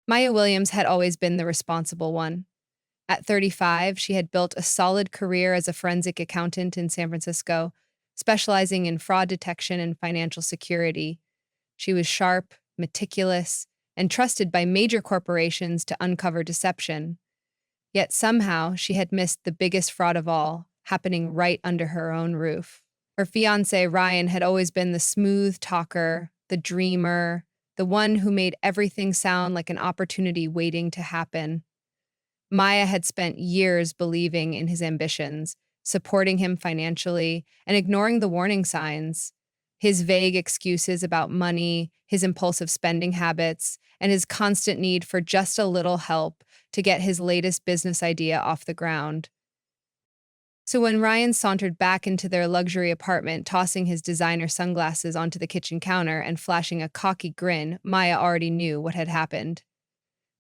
Maya Williams had always been the responsible one. At 35, she had built a solid career as a forensic accountant in San Francisco, specializing in fraud detection and financial security. She was sharp, meticulous, and trusted by major corporations to uncover deception. Yet somehow she had missed the biggest fraud of all, happening right under her own roof. Her fiancé, Ryan, had always been the smooth talker, the dreamer, the one who made everything sound like an opportunity waiting to happen. Maya had spent years believing in his ambitions, supporting him financially, and ignoring the warning signs. His vague excuses about money, his impulsive spending habits, and his constant need for just a little help to get his latest business idea off the ground. So when Ryan sauntered back into their luxury apartment, tossing his designer sunglasses onto the kitchen counter and flashing a cocky grin, Maya already knew what had happened.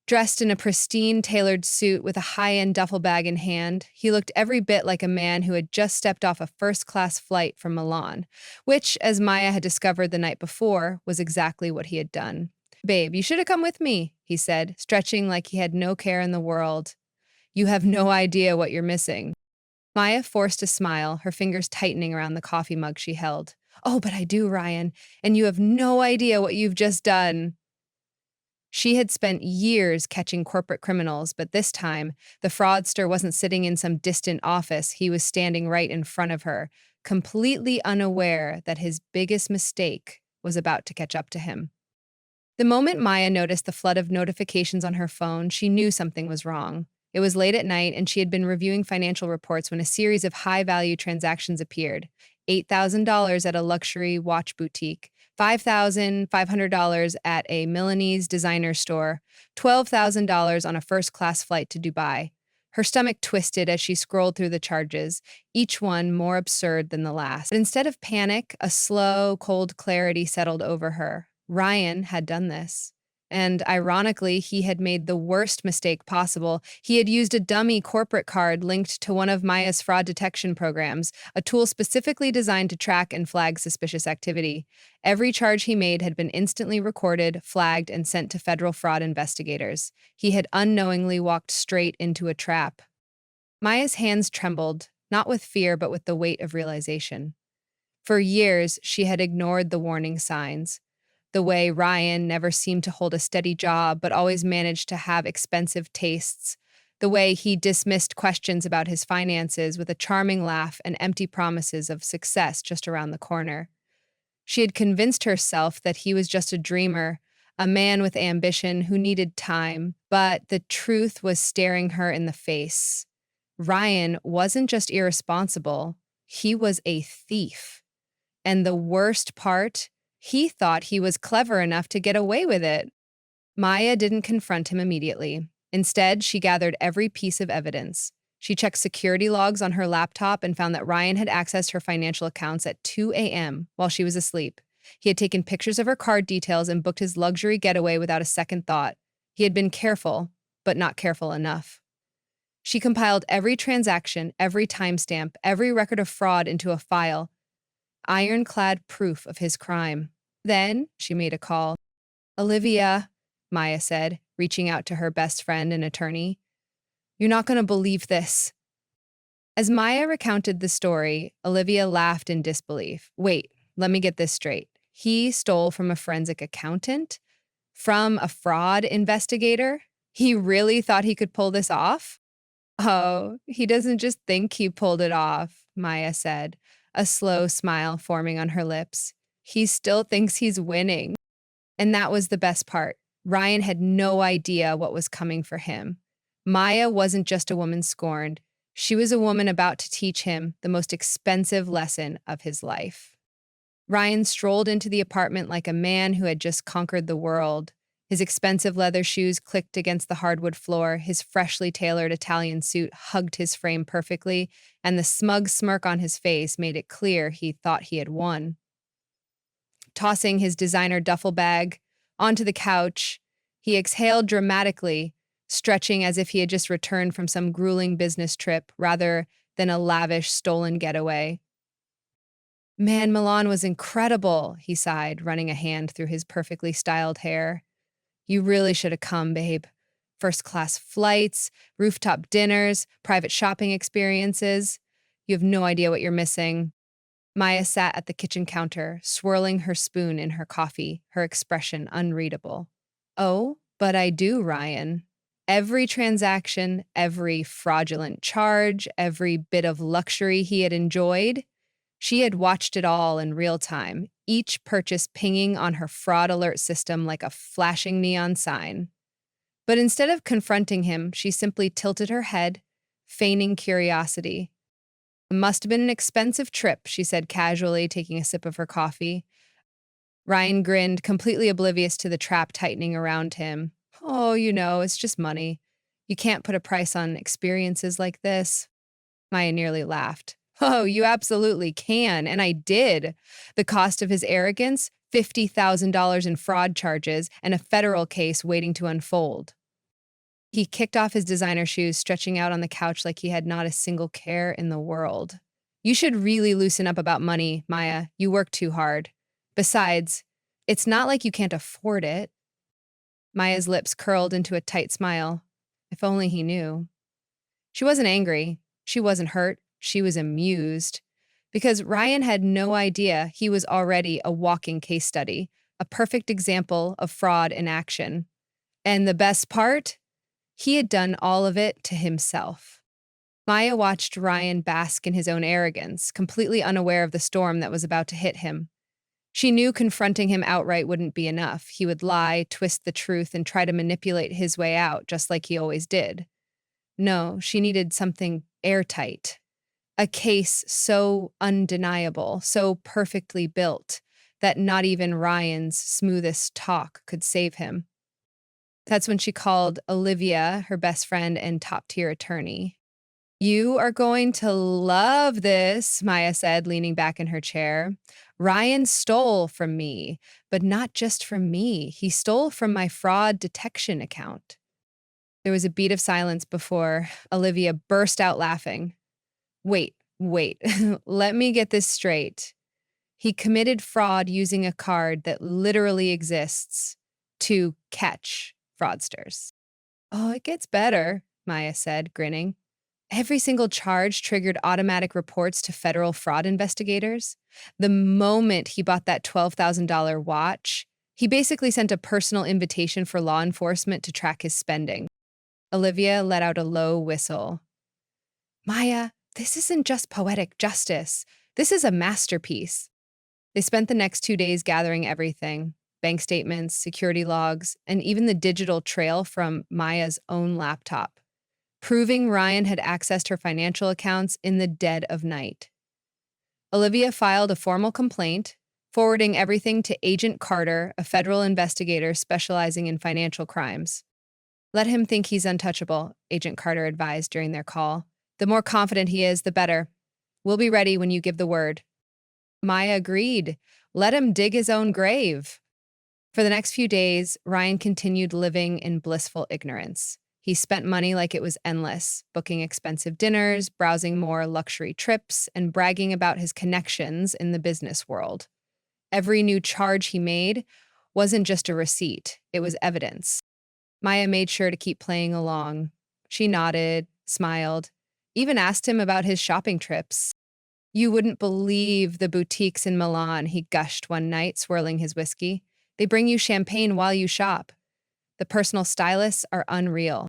Dressed in a pristine, tailored suit with a high-end duffel bag in hand, he looked every bit like a man who had just stepped off a first-class flight from Milan, which, as Maya had discovered the night before, was exactly what he had done. "Babe, you should have come with me," he said, stretching like he had no care in the world. "You have no idea what you're missing." Maya forced a smile, her fingers tightening around the coffee mug she held. "Oh, but I do, Ryan, and you have no idea what you've just done." She had spent years catching corporate criminals, but this time, the fraudster wasn't sitting in some distant office. He was standing right in front of her, completely unaware that his biggest mistake was about to catch up to him. The moment Maya noticed the flood of notifications on her phone, she knew something was wrong. It was late at night, and she had been reviewing financial reports when a series of high-value transactions appeared. $8,000 at a luxury watch boutique, $5,500 at a Milanese designer store, $12,000 on a first-class flight to Dubai. Her stomach twisted as she scrolled through the charges, each one more absurd than the last. But instead of panic, a slow, cold clarity settled over her. Ryan had done this. And ironically, he had made the worst mistake possible. He had used a dummy corporate card linked to one of Maya's fraud detection programs, a tool specifically designed to track and flag suspicious activity. Every charge he made had been instantly recorded, flagged, and sent to federal fraud investigators. He had unknowingly walked straight into a trap. Maya's hands trembled, not with fear, but with the weight of realization. For years, she had ignored the warning signs. The way Ryan never seemed to hold a steady job but always managed to have expensive tastes. The way he dismissed questions about his finances with a charming laugh and empty promises of success just around the corner. She had convinced herself that he was just a dreamer, a man with ambition who needed time, but the truth was staring her in the face. Ryan wasn't just irresponsible, he was a thief. And the worst part, he thought he was clever enough to get away with it. Maya didn't confront him immediately. Instead, she gathered every piece of evidence. She checked security logs on her laptop and found that Ryan had accessed her financial accounts at 2 a.m. while she was asleep. He had taken pictures of her card details and booked his luxury getaway without a second thought. He had been careful, but not careful enough. She compiled every transaction, every timestamp, every record of fraud into a file, ironclad proof of his crime. Then she made a call. "Olivia," Maya said, reaching out to her best friend and attorney. "You're not going to believe this." As Maya recounted the story, Olivia laughed in disbelief. "Wait, let me get this straight. He stole from a forensic accountant? From a fraud investigator? He really thought he could pull this off?" "Oh, he doesn't just think he pulled it off," Maya said, a slow smile forming on her lips. "He still thinks he's winning." And that was the best part. Ryan had no idea what was coming for him. Maya wasn't just a woman scorned. She was a woman about to teach him the most expensive lesson of his life. Ryan strolled into the apartment like a man who had just conquered the world. His expensive leather shoes clicked against the hardwood floor, his freshly tailored Italian suit hugged his frame perfectly, and the smug smirk on his face made it clear he thought he had won. Tossing his designer duffel bag onto the couch, he exhaled dramatically, stretching as if he had just returned from some grueling business trip rather than a lavish stolen getaway. "Man, Milan was incredible," he sighed, running a hand through his perfectly styled hair. You really should have come, babe. First class flights, rooftop dinners, private shopping experiences. You have no idea what you're missing. Maya sat at the kitchen counter, swirling her spoon in her coffee, her expression unreadable. Oh, but I do, Ryan. Every transaction, every fraudulent charge, every bit of luxury he had enjoyed, she had watched it all in real time, each purchase pinging on her fraud alert system like a flashing neon sign. But instead of confronting him, she simply tilted her head, feigning curiosity. It must have been an expensive trip, she said casually, taking a sip of her coffee. Ryan grinned, completely oblivious to the trap tightening around him. Oh, it's just money. You can't put a price on experiences like this. Maya nearly laughed. Oh, you absolutely can, and I did. The cost of his arrogance, $50,000 in fraud charges, and a federal case waiting to unfold. He kicked off his designer shoes, stretching out on the couch like he had not a single care in the world. You should really loosen up about money, Maya. You work too hard. Besides, it's not like you can't afford it. Maya's lips curled into a tight smile. If only he knew. She wasn't angry. She wasn't hurt. She was amused. Because Ryan had no idea he was already a walking case study, a perfect example of fraud in action. And the best part? He had done all of it to himself. Maya watched Ryan bask in his own arrogance, completely unaware of the storm that was about to hit him. She knew confronting him outright wouldn't be enough. He would lie, twist the truth, and try to manipulate his way out, just like he always did. No, she needed something airtight. A case so undeniable, so perfectly built, that not even Ryan's smoothest talk could save him. That's when she called Olivia, her best friend and top-tier attorney. You are going to love this, Maya said, leaning back in her chair. Ryan stole from me, but not just from me. He stole from my fraud detection account. There was a beat of silence before Olivia burst out laughing. Wait, let me get this straight. He committed fraud using a card that literally exists to catch fraudsters. Oh, it gets better, Maya said, grinning. Every single charge triggered automatic reports to federal fraud investigators. The moment he bought that $12,000 watch, he basically sent a personal invitation for law enforcement to track his spending. Olivia let out a low whistle. Maya, this isn't just poetic justice. This is a masterpiece. They spent the next 2 days gathering everything: bank statements, security logs, and even the digital trail from Maya's own laptop, proving Ryan had accessed her financial accounts in the dead of night. Olivia filed a formal complaint, forwarding everything to Agent Carter, a federal investigator specializing in financial crimes. Let him think he's untouchable, Agent Carter advised during their call. The more confident he is, the better. We'll be ready when you give the word. Maya agreed. Let him dig his own grave. For the next few days, Ryan continued living in blissful ignorance. He spent money like it was endless, booking expensive dinners, browsing more luxury trips, and bragging about his connections in the business world. Every new charge he made wasn't just a receipt, it was evidence. Maya made sure to keep playing along. She nodded, smiled, even asked him about his shopping trips. You wouldn't believe the boutiques in Milan, he gushed one night, swirling his whiskey. They bring you champagne while you shop. The personal stylists are unreal.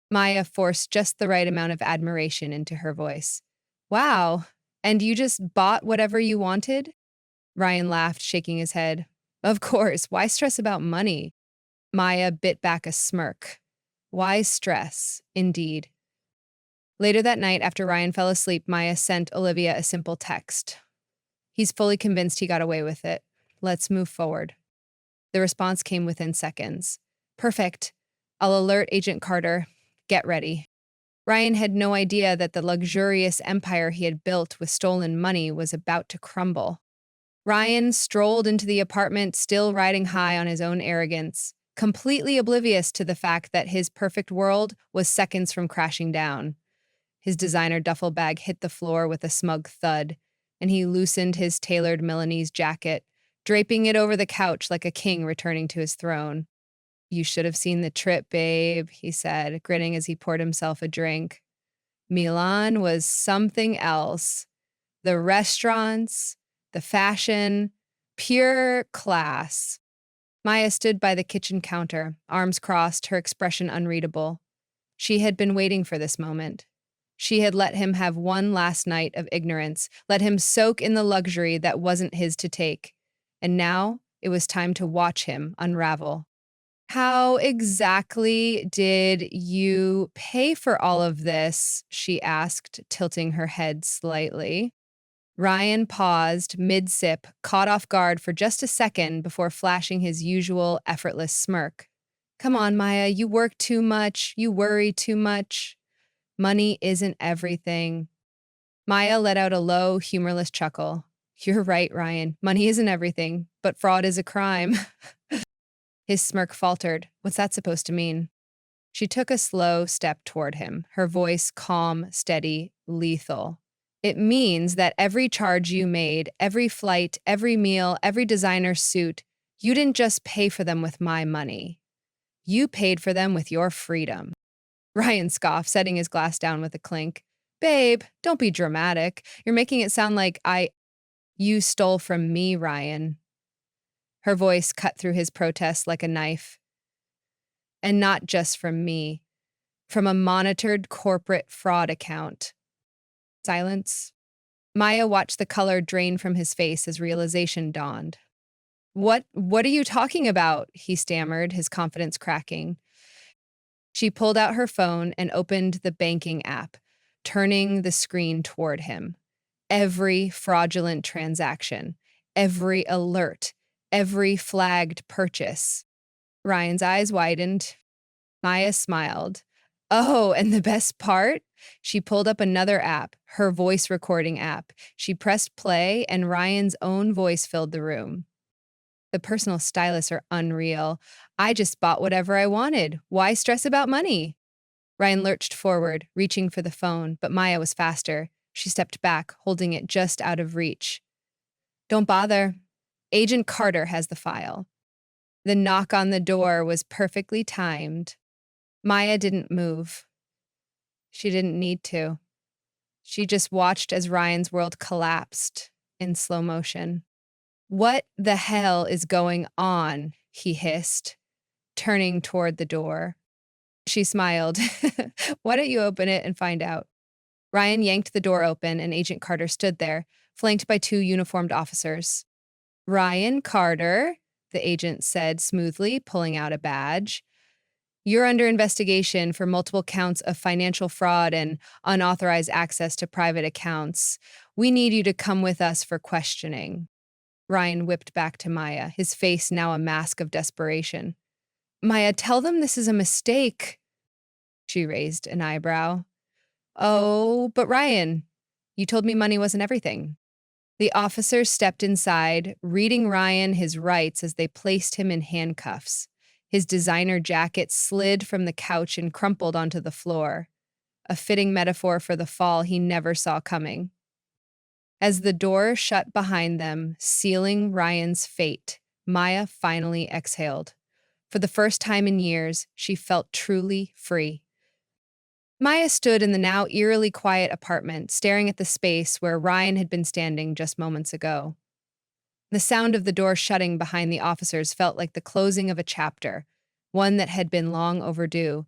Maya forced just the right amount of admiration into her voice. Wow, and you just bought whatever you wanted? Ryan laughed, shaking his head. Of course, why stress about money? Maya bit back a smirk. Why stress, indeed. Later that night, after Ryan fell asleep, Maya sent Olivia a simple text. He's fully convinced he got away with it. Let's move forward. The response came within seconds. Perfect. I'll alert Agent Carter. Get ready. Ryan had no idea that the luxurious empire he had built with stolen money was about to crumble. Ryan strolled into the apartment, still riding high on his own arrogance, completely oblivious to the fact that his perfect world was seconds from crashing down. His designer duffel bag hit the floor with a smug thud, and he loosened his tailored Milanese jacket, draping it over the couch like a king returning to his throne. You should have seen the trip, babe, he said, grinning as he poured himself a drink. Milan was something else. The restaurants, the fashion, pure class. Maya stood by the kitchen counter, arms crossed, her expression unreadable. She had been waiting for this moment. She had let him have one last night of ignorance, let him soak in the luxury that wasn't his to take. And now it was time to watch him unravel. How exactly did you pay for all of this? She asked, tilting her head slightly. Ryan paused mid-sip, caught off guard for just a second before flashing his usual effortless smirk. Come on, Maya, you work too much, you worry too much. Money isn't everything. Maya let out a low, humorless chuckle. You're right, Ryan. Money isn't everything, but fraud is a crime. His smirk faltered. What's that supposed to mean? She took a slow step toward him, her voice calm, steady, lethal. It means that every charge you made, every flight, every meal, every designer suit, you didn't just pay for them with my money. You paid for them with your freedom. Ryan scoffed, setting his glass down with a clink. Babe, don't be dramatic. You're making it sound like you stole from me, Ryan. Her voice cut through his protest like a knife. And not just from me, from a monitored corporate fraud account. Silence. Maya watched the color drain from his face as realization dawned. What are you talking about? He stammered, his confidence cracking. She pulled out her phone and opened the banking app, turning the screen toward him. Every fraudulent transaction, every alert, every flagged purchase. Ryan's eyes widened. Maya smiled. Oh, and the best part? She pulled up another app, her voice recording app. She pressed play, and Ryan's own voice filled the room. The personal stylists are unreal. I just bought whatever I wanted. Why stress about money? Ryan lurched forward, reaching for the phone, but Maya was faster. She stepped back, holding it just out of reach. Don't bother. Agent Carter has the file. The knock on the door was perfectly timed. Maya didn't move. She didn't need to. She just watched as Ryan's world collapsed in slow motion. What the hell is going on? He hissed, turning toward the door. She smiled. Why don't you open it and find out? Ryan yanked the door open, and Agent Carter stood there, flanked by two uniformed officers. Ryan Carter, the agent said smoothly, pulling out a badge. You're under investigation for multiple counts of financial fraud and unauthorized access to private accounts. We need you to come with us for questioning. Ryan whipped back to Maya, his face now a mask of desperation. Maya, tell them this is a mistake. She raised an eyebrow. Oh, but Ryan, you told me money wasn't everything. The officers stepped inside, reading Ryan his rights as they placed him in handcuffs. His designer jacket slid from the couch and crumpled onto the floor, a fitting metaphor for the fall he never saw coming. As the door shut behind them, sealing Ryan's fate, Maya finally exhaled. For the first time in years, she felt truly free. Maya stood in the now eerily quiet apartment, staring at the space where Ryan had been standing just moments ago. The sound of the door shutting behind the officers felt like the closing of a chapter, one that had been long overdue.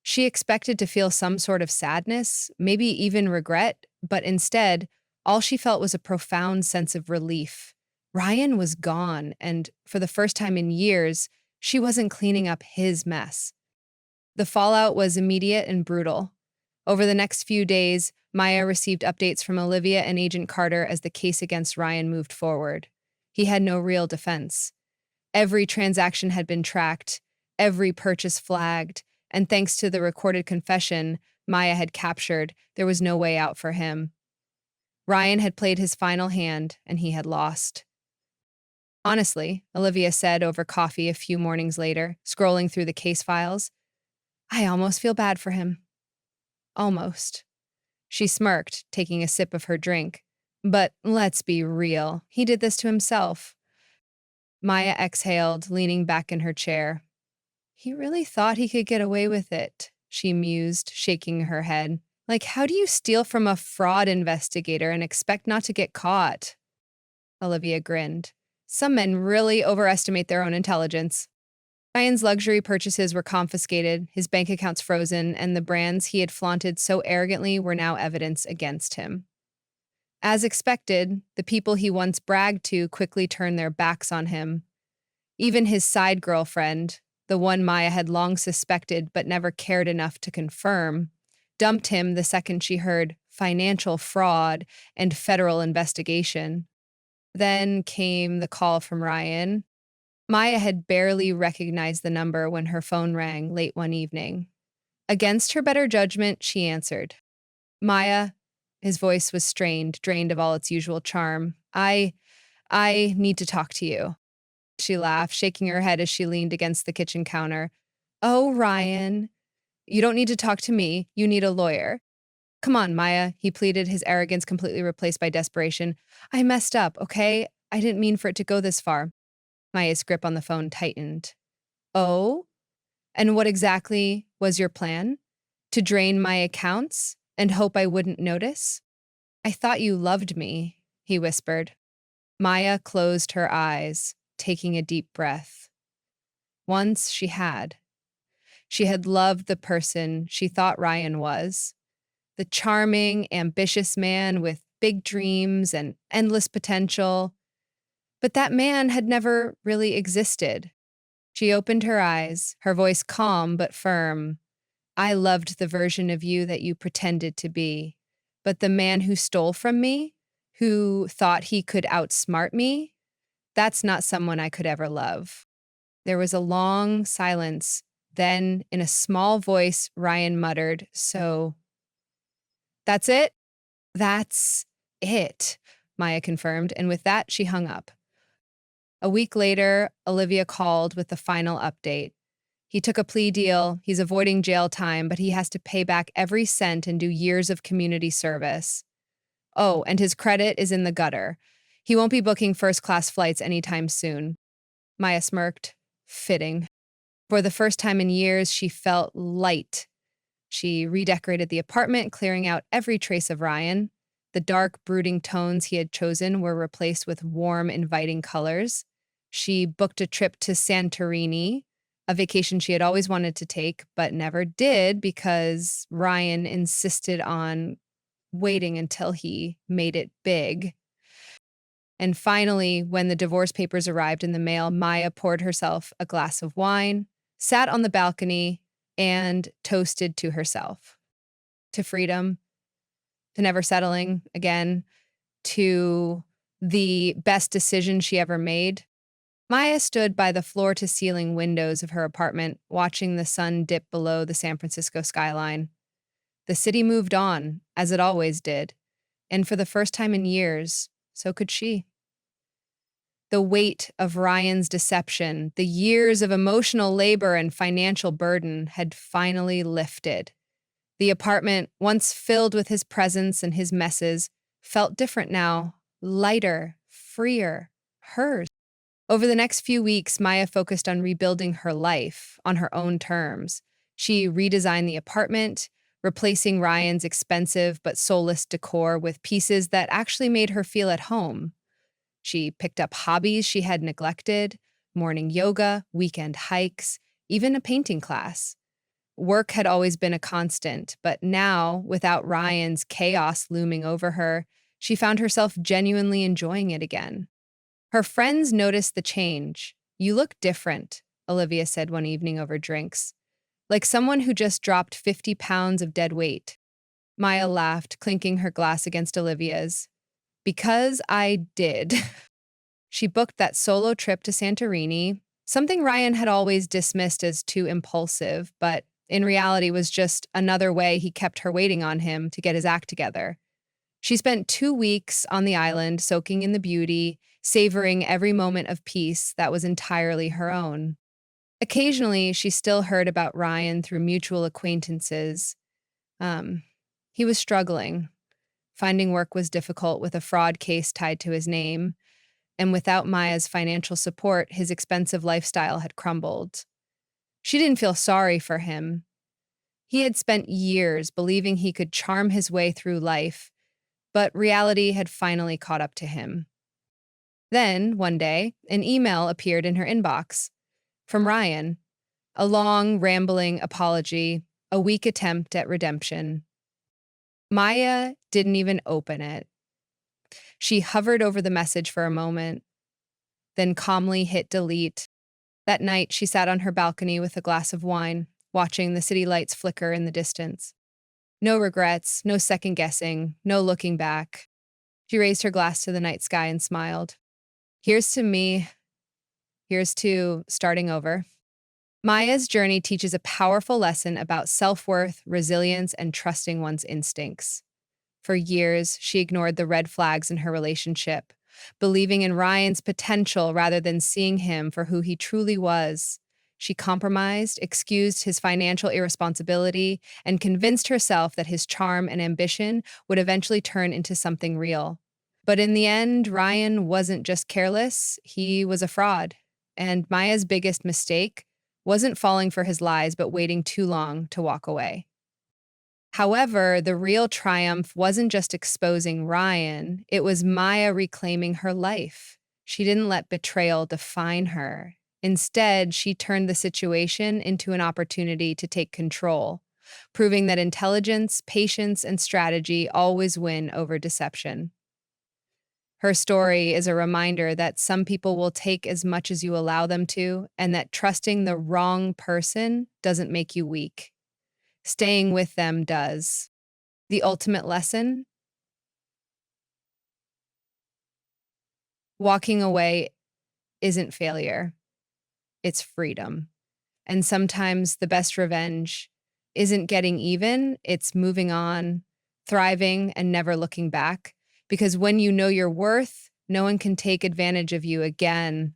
She expected to feel some sort of sadness, maybe even regret, but instead, all she felt was a profound sense of relief. Ryan was gone, and for the first time in years, she wasn't cleaning up his mess. The fallout was immediate and brutal. Over the next few days, Maya received updates from Olivia and Agent Carter as the case against Ryan moved forward. He had no real defense. Every transaction had been tracked, every purchase flagged, and thanks to the recorded confession Maya had captured, there was no way out for him. Ryan had played his final hand, and he had lost. Honestly, Olivia said over coffee a few mornings later, scrolling through the case files, I almost feel bad for him. Almost. She smirked, taking a sip of her drink. But let's be real, he did this to himself. Maya exhaled, leaning back in her chair. He really thought he could get away with it, she mused, shaking her head. Like, how do you steal from a fraud investigator and expect not to get caught? Olivia grinned. Some men really overestimate their own intelligence. Ryan's luxury purchases were confiscated, his bank accounts frozen, and the brands he had flaunted so arrogantly were now evidence against him. As expected, the people he once bragged to quickly turned their backs on him. Even his side girlfriend, the one Maya had long suspected but never cared enough to confirm, dumped him the second she heard financial fraud and federal investigation. Then came the call from Ryan. Maya had barely recognized the number when her phone rang late one evening. Against her better judgment, she answered. Maya, his voice was strained, drained of all its usual charm. I need to talk to you. She laughed, shaking her head as she leaned against the kitchen counter. Oh, Ryan, you don't need to talk to me. You need a lawyer. Come on, Maya, he pleaded, his arrogance completely replaced by desperation. I messed up, okay? I didn't mean for it to go this far. Maya's grip on the phone tightened. Oh? And what exactly was your plan? To drain my accounts and hope I wouldn't notice? I thought you loved me, he whispered. Maya closed her eyes, taking a deep breath. Once she had. She had loved the person she thought Ryan was, the charming, ambitious man with big dreams and endless potential. But that man had never really existed. She opened her eyes, her voice calm but firm. I loved the version of you that you pretended to be. But the man who stole from me, who thought he could outsmart me, that's not someone I could ever love. There was a long silence. Then, in a small voice, Ryan muttered, So, that's it? That's it, Maya confirmed, and with that, she hung up. A week later, Olivia called with the final update. He took a plea deal, he's avoiding jail time, but he has to pay back every cent and do years of community service. Oh, and his credit is in the gutter. He won't be booking first-class flights anytime soon. Maya smirked. Fitting. For the first time in years, she felt light. She redecorated the apartment, clearing out every trace of Ryan. The dark, brooding tones he had chosen were replaced with warm, inviting colors. She booked a trip to Santorini, a vacation she had always wanted to take, but never did because Ryan insisted on waiting until he made it big. And finally, when the divorce papers arrived in the mail, Maya poured herself a glass of wine, sat on the balcony, and toasted to herself, to freedom, to never settling again, to the best decision she ever made. Maya stood by the floor-to-ceiling windows of her apartment, watching the sun dip below the San Francisco skyline. The city moved on, as it always did, and for the first time in years, so could she. The weight of Ryan's deception, the years of emotional labor and financial burden had finally lifted. The apartment, once filled with his presence and his messes, felt different now, lighter, freer, hers. Over the next few weeks, Maya focused on rebuilding her life on her own terms. She redesigned the apartment, replacing Ryan's expensive but soulless decor with pieces that actually made her feel at home. She picked up hobbies she had neglected, morning yoga, weekend hikes, even a painting class. Work had always been a constant, but now, without Ryan's chaos looming over her, she found herself genuinely enjoying it again. Her friends noticed the change. You look different, Olivia said one evening over drinks, like someone who just dropped 50 pounds of dead weight. Maya laughed, clinking her glass against Olivia's. Because I did. She booked that solo trip to Santorini, something Ryan had always dismissed as too impulsive, but in reality was just another way he kept her waiting on him to get his act together. She spent 2 weeks on the island, soaking in the beauty, savoring every moment of peace that was entirely her own. Occasionally, she still heard about Ryan through mutual acquaintances. He was struggling. Finding work was difficult with a fraud case tied to his name, and without Maya's financial support, his expensive lifestyle had crumbled. She didn't feel sorry for him. He had spent years believing he could charm his way through life, but reality had finally caught up to him. Then, one day, an email appeared in her inbox from Ryan, a long, rambling apology, a weak attempt at redemption. Maya didn't even open it. She hovered over the message for a moment, then calmly hit delete. That night, she sat on her balcony with a glass of wine, watching the city lights flicker in the distance. No regrets, no second guessing, no looking back. She raised her glass to the night sky and smiled. Here's to me. Here's to starting over. Maya's journey teaches a powerful lesson about self-worth, resilience, and trusting one's instincts. For years, she ignored the red flags in her relationship, believing in Ryan's potential rather than seeing him for who he truly was. She compromised, excused his financial irresponsibility, and convinced herself that his charm and ambition would eventually turn into something real. But in the end, Ryan wasn't just careless, he was a fraud. And Maya's biggest mistake wasn't falling for his lies, but waiting too long to walk away. However, the real triumph wasn't just exposing Ryan, it was Maya reclaiming her life. She didn't let betrayal define her. Instead, she turned the situation into an opportunity to take control, proving that intelligence, patience, and strategy always win over deception. Her story is a reminder that some people will take as much as you allow them to, and that trusting the wrong person doesn't make you weak. Staying with them does. The ultimate lesson? Walking away isn't failure, it's freedom. And sometimes the best revenge isn't getting even, it's moving on, thriving, and never looking back. Because when you know your worth, no one can take advantage of you again.